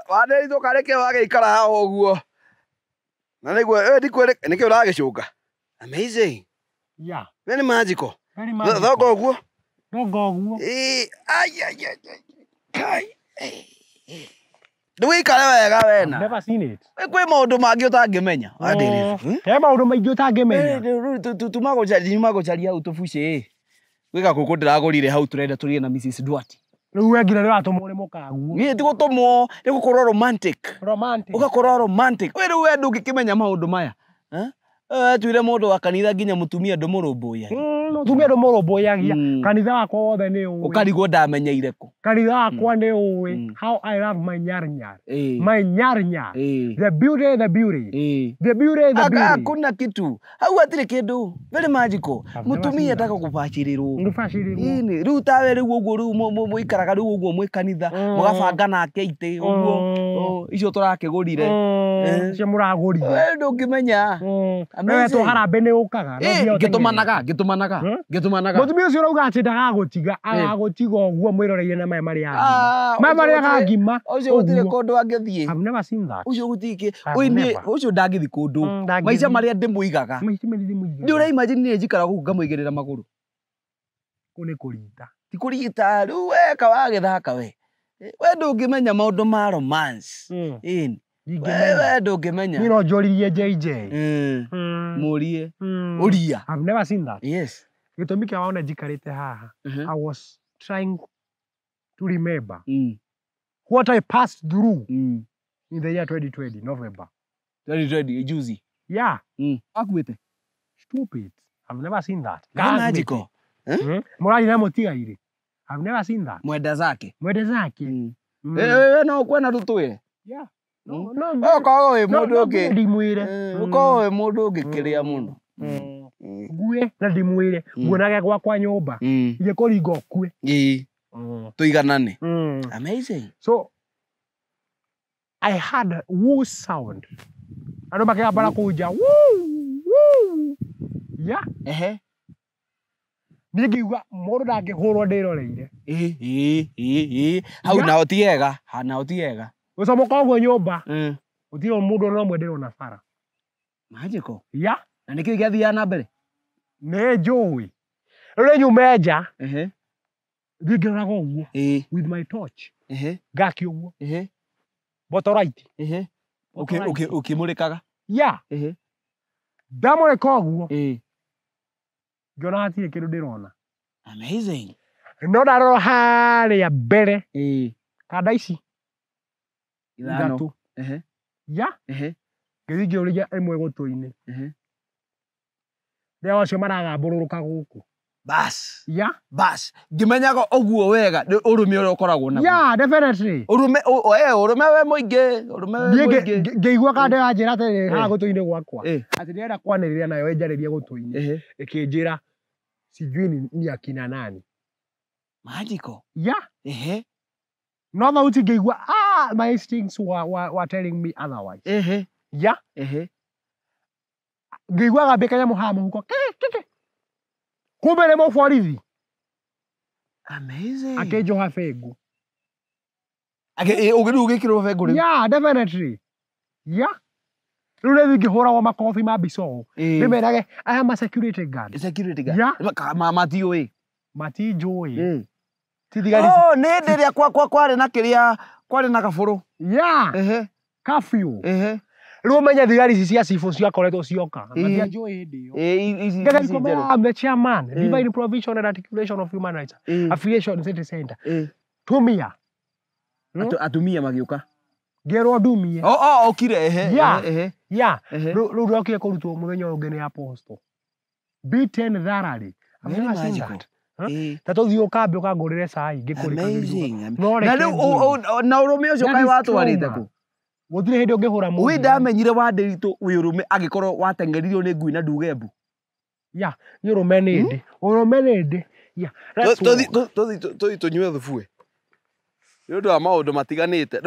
wa Nderitu kareke wage ikara haha uguo. Na niguo ndikwere niki uragicunga. Amazing. Yeah. Very magical. Very magical. Thoko uguo. Thoko uguo. Ai. Kai. Ndwikare wega wena. Never seen it. Kwi maundu mangi utangimenya. Nderitu. He maundu maingi utangimenya. Tumagucaria hau tubuce. Gwika kuku ndiragurire hau turenda turie na Mrs. Duarte. Riu wengire riratumwo ni mukagu. Ni tigutumwo ni gukorwo romantic. Ugakorwo romantic. We riu we ndungikimenya maundu maya. Tuire mundu wa kanitha nginya mutumia ndumurumbuya. Mutumia ndumurumbuyagia. Kanitha wakwa wothe ni uwi. Ukarigwo ndamenyeire ku. Kanitha wakwa ni uwi. How I love my nyarnyar. My nyarnyar. The beauty. The beauty. Hakuna kitu. Hau atire kindu. Very magical. Mutumia ndaka kubacirirwo. Ngubacirirwo. Riu tawe riu uguo riu muikaraga riu uguo mwi kanitha. Mugabanga nake Ithe uguo. Icio turakigurire. Icio muragurire. We ndungimenya. Wewe to harambe ni ukaga. Gitumanaga. Mutumia ucio urauga ati ndagagutiga, agagutiga uguo mwiroreire na maya mari angima. Maya mari angima. Ucio gutire kundu angithie. I've never seen that. Ucio gutike. Ni ucio ndangithi kundu. Maica mari ndimuigaga. Ndi ura imagine ni njikara guku ngamuigirira maguru. Kuni kurita. Ti kurita riu weka wagithaka we. We ndungimenya maundu ma romance. We ndungimenya. Ni no njoririe JJ. Murie. Uria. I've never seen that. Yes. Gitumi kia waona njikarite haha. I was trying to remember what I passed through in the year 2020, November. 2020, juzi. Yeah. Akuite. Stupid. I've never seen that. Magical. Murage na Thigari. I've never seen that. Mwenda zake. No kwena tutwire. Yeah. Ukorwo wi mundu ungi. Ndimwire. Ukorwo wi mundu ungikiria muno. Ngue na ndimwire. Nguonage gwakwa nyumba. Ige kuringa kue. Tuiganane. Amazing. So I had a woo sound. Ando makigamba kuja woo. Yeah. Ningigua mundu ndangihurwo ndiroreire. Hau na otiega. Hana otiega. Ucomoka uguo nyumba. Utiro mundu no mwendero na bara. Magical. Yeah. Na nikio giathia na mbere. Ne njui. Rĩu nyumeja. Ngĩngĩraga ũguo. With my torch. Ngaki ũguo. Bottom right. Ukimurikaga. Yeah. Ndamũrika ũguo. Ngĩona hatirĩ kĩndũ ndĩrona. Amazing. No ndarora harĩa mbere. Kanda ici. Ithatu. Yeah. Ngĩthiĩ ngĩũria ĩmwe gũtũ-inĩ. Rĩu acio maragambũrũrũka gũkũ. Bas. Yeah. Bas. Ngimenyaga ũguo wega urume ũrĩa ũkoragwo naguo. Yeah, definitely. Urume we mũingĩ. Ngĩigua kande yanjĩra atĩ haha gũtũ-inĩ gwakwa. Atĩ ndĩrenda kwanĩrĩria nayo ĩnjarĩrie gũtũ-inĩ. Ĩkĩnjĩra sijui ni akina nani. Magical. Yeah. No thauti ngĩigua my instincts were telling me otherwise. Yeah. Ngĩigua gambĩ kanyamũ haha mũhuko. Kumbe nĩ mũborithi. Amazing. Akĩnjoha bengu. Ũgĩkĩrwo bengu rĩu. Yeah, definitely. Yeah. Rĩu rĩu ngĩhũragwo makobi ma mbico. Ndĩmerage I am a security guard. Security guard. Yeah. Matiũĩ. Matinjũĩ. Thigari. Nĩ ndĩrĩa kwarĩ na kĩrĩa kwarĩ na kabũrũ. Yeah. Curfew. Rĩu menye thigari ici cia cibũ ciakoretwo cioka. Matianjũĩ hĩndĩ ĩyo. I'm the chairman. Divine Provision and Articulation of Human Rights. Affiliation City Center. Tumia. Atumia magĩũka. Ngĩrwo ndumie. Okire. Yeah. Rĩu ndokire kũrutwo mũthenya ũngĩ nĩ apostle. Beaten thoroughly. I've never seen that. Tato thio kambe ukangurire cai ngikurikanira. Na riu na urume ucio kai watwarite ku. Gutire hindi ungihura mundu. Wi ndamenyire wa Nderitu wi urume agikorwo watengeririo ni ngui na ndugembu. Ya, ni urume ni ndi. Urume ni ndi. Ya. Tunyue thubu. Ni undu wa maundu matiganite.